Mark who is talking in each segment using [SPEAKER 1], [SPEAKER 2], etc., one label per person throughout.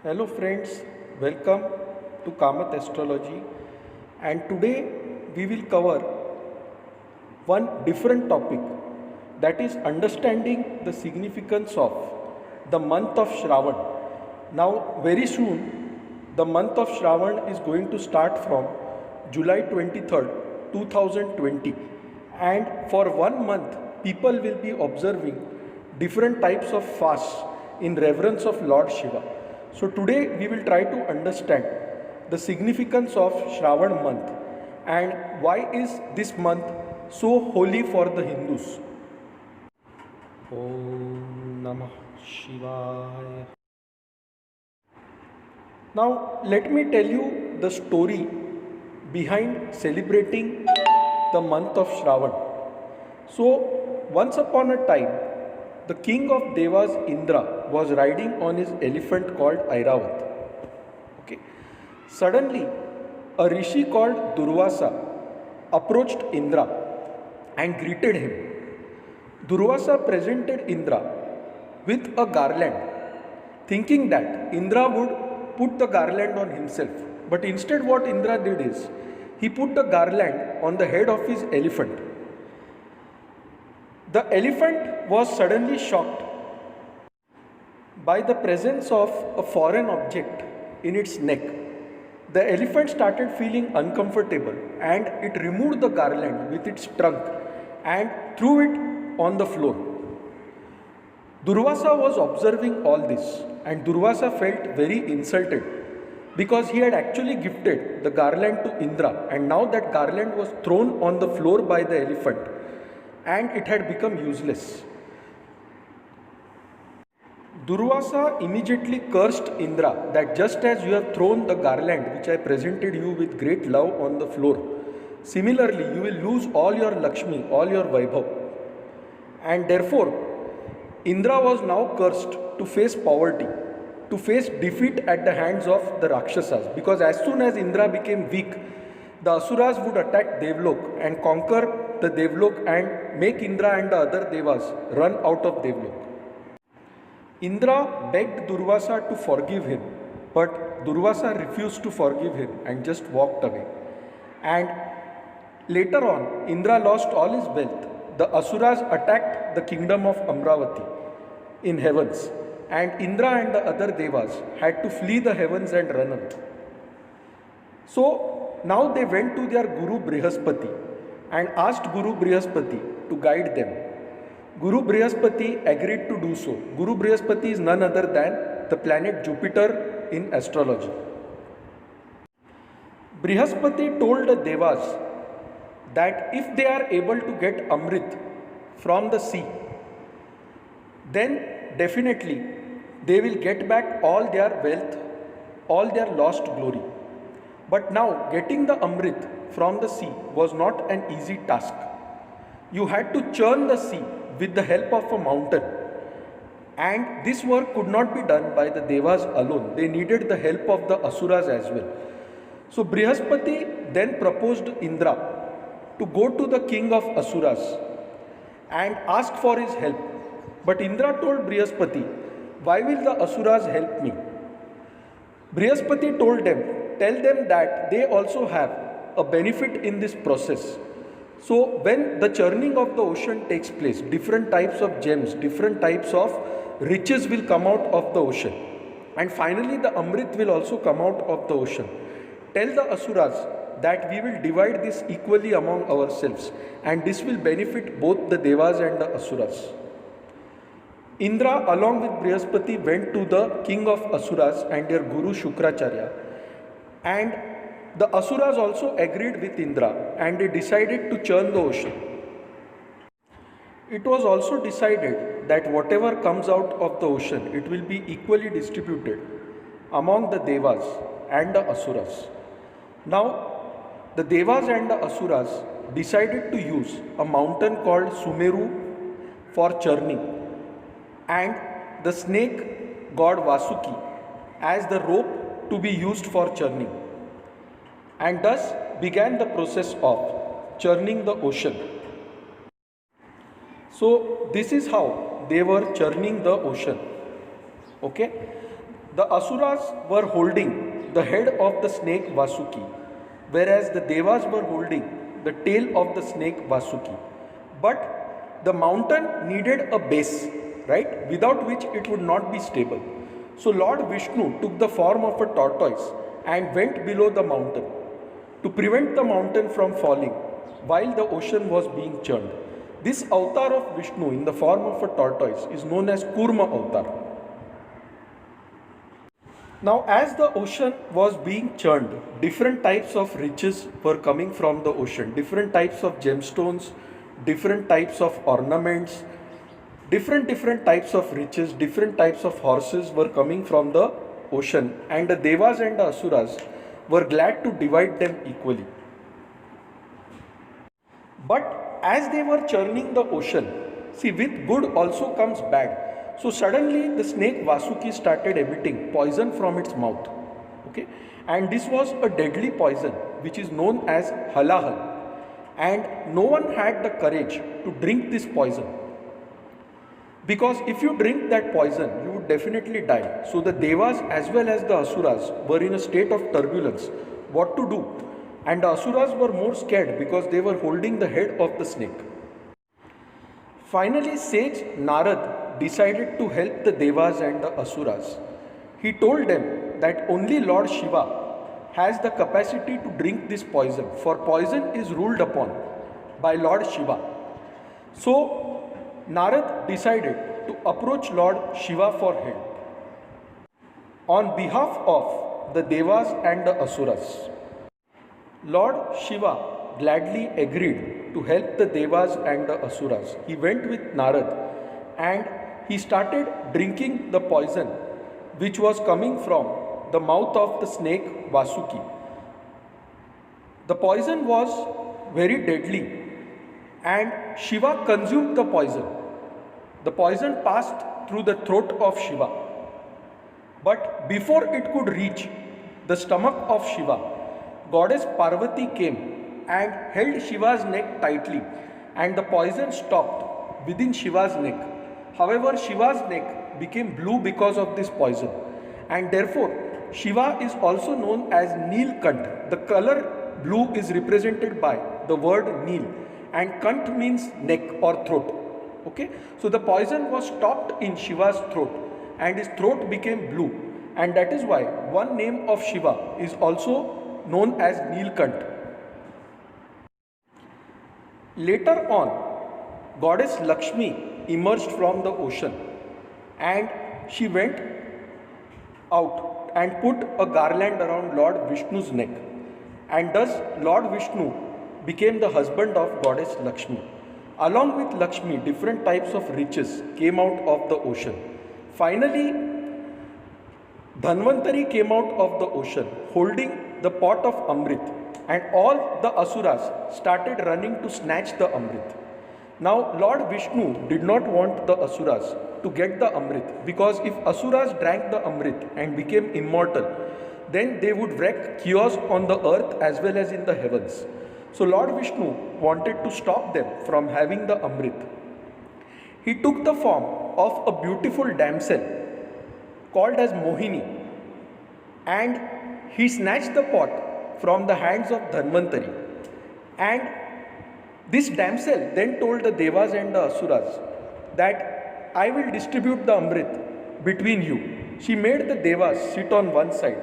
[SPEAKER 1] Hello friends, welcome to Kamath Astrology, and today we will cover one different topic, that is understanding the significance of the month of Shravan. Now very soon the month of Shravan is going to start from July 23rd, 2020, and for 1 month people will be observing different types of fasts in reverence of Lord Shiva. So today we will try to understand the significance of Shravan month and why is this month so holy for the Hindus. Om Namah Shivaya. Now let me tell you the story behind celebrating the month of Shravan. So once upon a time, the king of Devas Indra was riding on his elephant called Airavat. Okay. Suddenly, a rishi called Durvasa approached Indra and greeted him. Durvasa presented Indra with a garland, thinking that Indra would put the garland on himself. But instead, what Indra did is he put the garland on the head of his elephant. The elephant was suddenly shocked by the presence of a foreign object in its neck. The elephant started feeling uncomfortable and it removed the garland with its trunk and threw it on the floor. Durvasa was observing all this, and Durvasa felt very insulted because he had actually gifted the garland to Indra, and now that garland was thrown on the floor by the elephant and it had become useless. Durvasa immediately cursed Indra that just as you have thrown the garland which I presented you with great love on the floor, similarly you will lose all your Lakshmi, all your Vaibhav. And therefore, Indra was now cursed to face poverty, to face defeat at the hands of the Rakshasas, because as soon as Indra became weak, the Asuras would attack Devlok and conquer the Devlok and make Indra and the other Devas run out of Devlok. Indra begged Durvasa to forgive him, but Durvasa refused to forgive him and just walked away. And later on, Indra lost all his wealth. The Asuras attacked the kingdom of Amravati in heavens, and Indra and the other Devas had to flee the heavens and run away. So now they went to their Guru Brihaspati and asked Guru Brihaspati to guide them. Guru Brihaspati agreed to do so. Guru Brihaspati is none other than the planet Jupiter in astrology. Brihaspati told the Devas that if they are able to get Amrit from the sea, then definitely they will get back all their wealth, all their lost glory. But now getting the Amrit from the sea was not an easy task. You had to churn the sea with the help of a mountain, and this work could not be done by the Devas alone. They needed the help of the Asuras as well. So Brihaspati then proposed Indra to go to the king of Asuras and ask for his help. But Indra told Brihaspati, "Why will the Asuras help me?" Brihaspati told them, "Tell them that they also have a benefit in this process." So when the churning of the ocean takes place, different types of gems, different types of riches will come out of the ocean. And finally the Amrit will also come out of the ocean. Tell the Asuras that we will divide this equally among ourselves, and this will benefit both the Devas and the Asuras. Indra along with Brihaspati went to the king of Asuras and their Guru Shukracharya, and the Asuras also agreed with Indra and they decided to churn the ocean. It was also decided that whatever comes out of the ocean, it will be equally distributed among the Devas and the Asuras. Now, the Devas and the Asuras decided to use a mountain called Sumeru for churning and the snake god Vasuki as the rope to be used for churning. And thus began the process of churning the ocean. So this is how they were churning the ocean. Okay. The Asuras were holding the head of the snake Vasuki, whereas the Devas were holding the tail of the snake Vasuki. But the mountain needed a base, right? Without which it would not be stable. So Lord Vishnu took the form of a tortoise and went below the mountain to prevent the mountain from falling while the ocean was being churned. This avatar of Vishnu in the form of a tortoise is known as Kurma avatar. Now, as the ocean was being churned, different types of riches were coming from the ocean, different types of gemstones, different types of ornaments, different types of riches, different types of horses were coming from the ocean, and the Devas and the Asuras were glad to divide them equally. But as they were churning the ocean, see, with good also comes bad. So suddenly the snake Vasuki started emitting poison from its mouth. Okay, and this was a deadly poison which is known as halahal, and no one had the courage to drink this poison, because if you drink that poison you would definitely die. So the Devas as well as the Asuras were in a state of turbulence what to do, and the Asuras were more scared because they were holding the head of the snake. Finally, sage Narad decided to help the Devas and the Asuras. He told them that only Lord Shiva has the capacity to drink this poison, for poison is ruled upon by Lord Shiva. So Narad decided to approach Lord Shiva for help on behalf of the Devas and the Asuras. Lord Shiva gladly agreed to help the Devas and the Asuras. He went with Narad and he started drinking the poison which was coming from the mouth of the snake Vasuki. The poison was very deadly and Shiva consumed the poison. The poison passed through the throat of Shiva. But before it could reach the stomach of Shiva, Goddess Parvati came and held Shiva's neck tightly, and the poison stopped within Shiva's neck. However, Shiva's neck became blue because of this poison, and therefore Shiva is also known as Neelkant. The color blue is represented by the word Neel, and Kant means neck or throat. Okay, so the poison was stopped in Shiva's throat and his throat became blue, and that is why one name of Shiva is also known as Neelkant. Later on, Goddess Lakshmi emerged from the ocean and she went out and put a garland around Lord Vishnu's neck, and thus Lord Vishnu became the husband of Goddess Lakshmi. Along with Lakshmi, different types of riches came out of the ocean. Finally, Dhanvantari came out of the ocean holding the pot of Amrit, and all the Asuras started running to snatch the Amrit. Now, Lord Vishnu did not want the Asuras to get the Amrit, because if Asuras drank the Amrit and became immortal, then they would wreak chaos on the earth as well as in the heavens. So Lord Vishnu wanted to stop them from having the Amrit. He took the form of a beautiful damsel called as Mohini, and he snatched the pot from the hands of Dhanvantari. And this damsel then told the Devas and the Asuras that I will distribute the Amrit between you. She made the Devas sit on one side,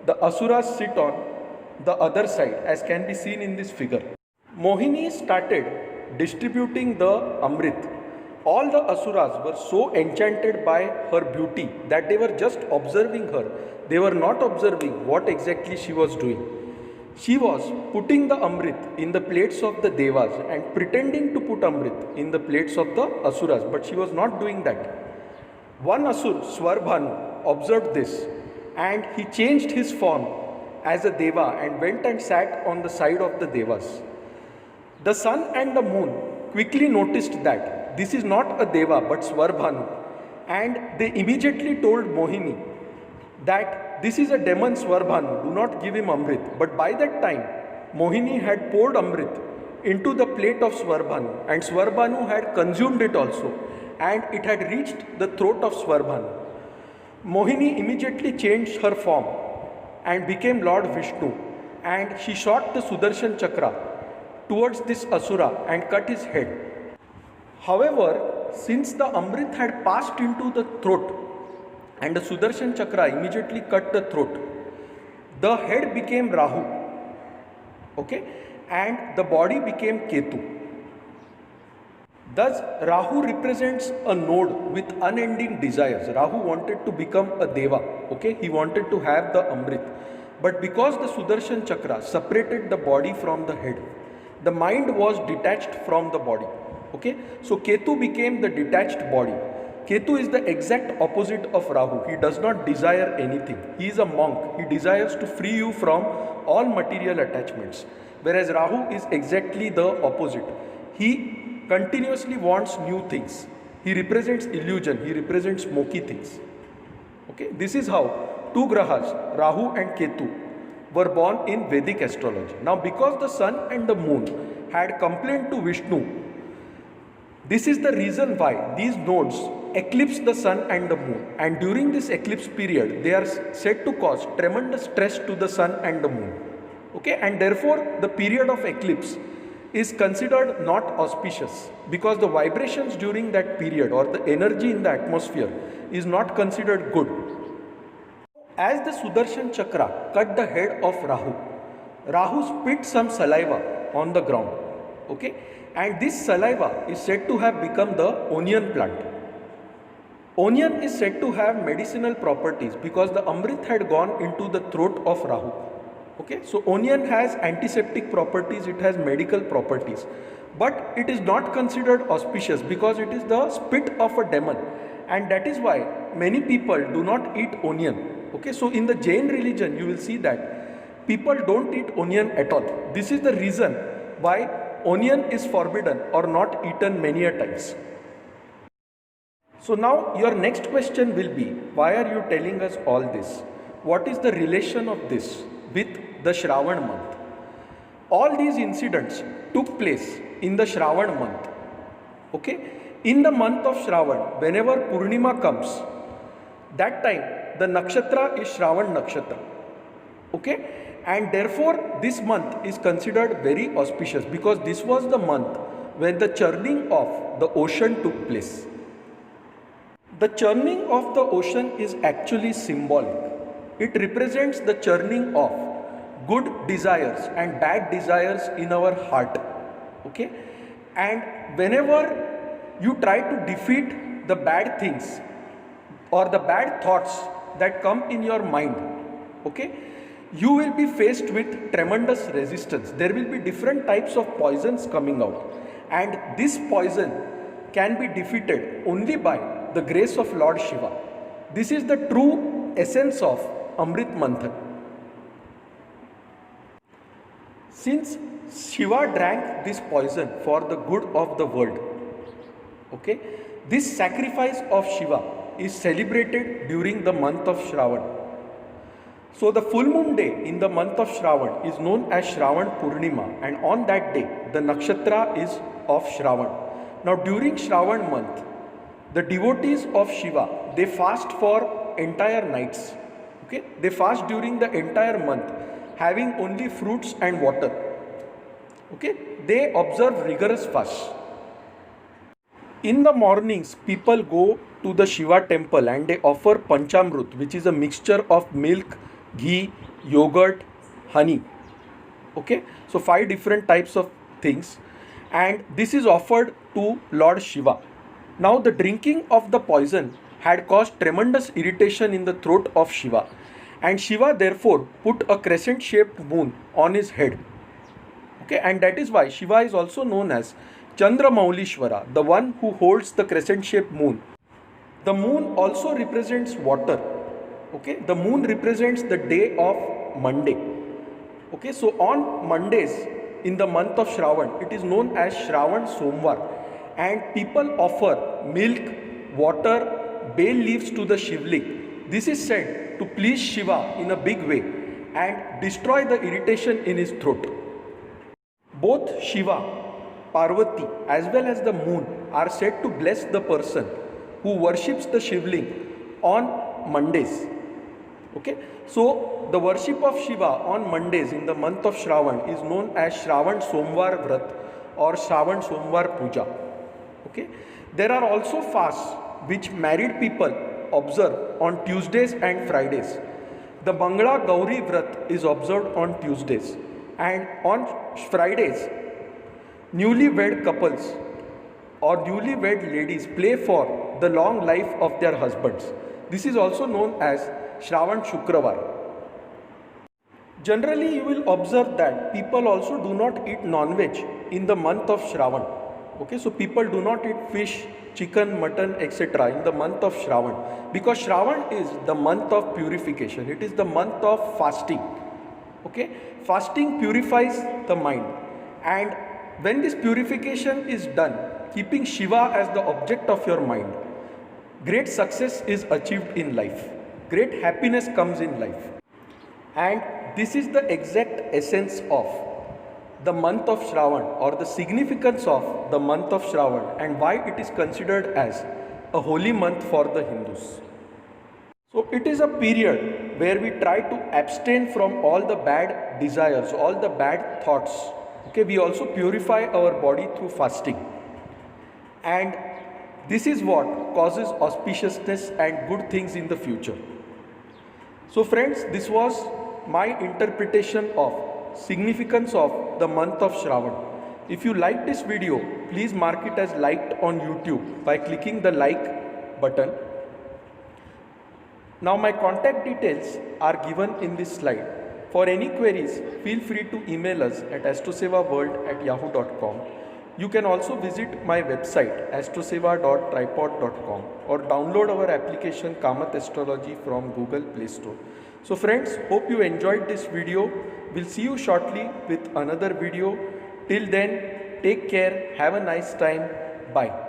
[SPEAKER 1] the Asuras sit on the other side, as can be seen in this figure. Mohini started distributing the Amrit. All the Asuras were so enchanted by her beauty that they were just observing her. They were not observing what exactly she was doing. She was putting the Amrit in the plates of the Devas and pretending to put Amrit in the plates of the Asuras, but she was not doing that. One Asur, Swarbhanu, observed this and he changed his form as a Deva and went and sat on the side of the Devas. The sun and the moon quickly noticed that this is not a Deva but Swarbhanu, and they immediately told Mohini that this is a demon Swarbhanu, do not give him Amrit. But by that time, Mohini had poured Amrit into the plate of Swarbhanu, and Swarbhanu had consumed it also, and it had reached the throat of Swarbhanu. Mohini immediately changed her form and became Lord Vishnu, and she shot the Sudarshan Chakra towards this Asura and cut his head. However, since the Amrit had passed into the throat and the Sudarshan Chakra immediately cut the throat, the head became Rahu, okay, and the body became Ketu. Thus, Rahu represents a node with unending desires. Rahu wanted to become a Deva, okay, he wanted to have the Amrit. But because the Sudarshan Chakra separated the body from the head, the mind was detached from the body, okay. So, Ketu became the detached body. Ketu is the exact opposite of Rahu. He does not desire anything. He is a monk. He desires to free you from all material attachments. Whereas Rahu is exactly the opposite. He continuously wants new things. He represents illusion. He represents smoky things. Okay, this is how two grahas, Rahu and Ketu, were born in Vedic astrology. Now, because the sun and the moon had complained to Vishnu, this is the reason why these nodes eclipse the sun and the moon, and during this eclipse period they are said to cause tremendous stress to the sun and the moon, okay, and therefore the period of eclipse is considered not auspicious because the vibrations during that period or the energy in the atmosphere is not considered good. As the Sudarshan Chakra cut the head of Rahu, Rahu spit some saliva on the ground, okay, and this saliva is said to have become the onion plant. Onion is said to have medicinal properties because the Amrit had gone into the throat of Rahu. Okay, so onion has antiseptic properties, it has medical properties, but it is not considered auspicious because it is the spit of a demon, and that is why many people do not eat onion. Okay, so in the Jain religion you will see that people don't eat onion at all. This is the reason why onion is forbidden or not eaten many a times. So now your next question will be, why are you telling us all this? What is the relation of this with the Shravan month? All these incidents took place in the Shravan month. Okay? In the month of Shravan, whenever Purnima comes, that time the nakshatra is Shravan nakshatra. Okay? And therefore this month is considered very auspicious because this was the month when the churning of the ocean took place. The churning of the ocean is actually symbolic. It represents the churning of good desires and bad desires in our heart. Okay? And whenever you try to defeat the bad things or the bad thoughts that come in your mind, okay, you will be faced with tremendous resistance. There will be different types of poisons coming out, and this poison can be defeated only by the grace of Lord Shiva. This is the true essence of Amrit Manthan. Since Shiva drank this poison for the good of the world, okay, this sacrifice of Shiva is celebrated during the month of Shravan. So the full moon day in the month of Shravan is known as Shravan Purnima, and on that day the nakshatra is of Shravan. Now during Shravan month, the devotees of Shiva, they fast for entire nights. Okay, they fast during the entire month, having only fruits and water. Okay, they observe rigorous fast. In the mornings, people go to the Shiva temple and they offer Panchamrut, which is a mixture of milk, ghee, yogurt, honey. Okay, so 5 different types of things, and this is offered to Lord Shiva. Now the drinking of the poison had caused tremendous irritation in the throat of Shiva, and Shiva therefore put a crescent shaped moon on his head. Okay, and that is why Shiva is also known as Chandra Maulishwara, the one who holds the crescent shaped moon. The moon also represents water. Okay, the moon represents the day of Monday. Okay, so on Mondays in the month of Shravan, it is known as Shravan Somvar, and people offer milk, water, bay leaves to the Shivling. This is said to please Shiva in a big way and destroy the irritation in his throat. Both Shiva, Parvati as well as the moon are said to bless the person who worships the Shivling on Mondays. Okay, so the worship of Shiva on Mondays in the month of Shravan is known as Shravan Somvar Vrat or Shravan Somvar Puja. Okay, there are also fasts which married people observe on Tuesdays and Fridays. The Mangala Gauri Vrat is observed on Tuesdays, and on Fridays, newly-wed couples or newly-wed ladies pray for the long life of their husbands. This is also known as Shravan Shukravar. Generally, you will observe that people also do not eat non-veg in the month of Shravan. Okay, so people do not eat fish, chicken, mutton, etc. in the month of Shravan, because Shravan is the month of purification. It is the month of fasting. Okay, fasting purifies the mind, and when this purification is done, keeping Shiva as the object of your mind, great success is achieved in life. Great happiness comes in life. And this is the exact essence of the month of Shravan, or the significance of the month of Shravan, and why it is considered as a holy month for the Hindus. So it is a period where we try to abstain from all the bad desires, all the bad thoughts. Okay, we also purify our body through fasting. And this is what causes auspiciousness and good things in the future. So friends, this was my interpretation of significance of the month of Shravan. If you like this video, please mark it as liked on YouTube by clicking the like button. Now my contact details are given in this slide. For any queries, feel free to email us at astrosevaworld@yahoo.com. You can also visit my website astroseva.tripod.com or download our application Kamath Astrology from Google Play Store. So friends, hope you enjoyed this video. We'll see you shortly with another video. Till then, take care, have a nice time, bye.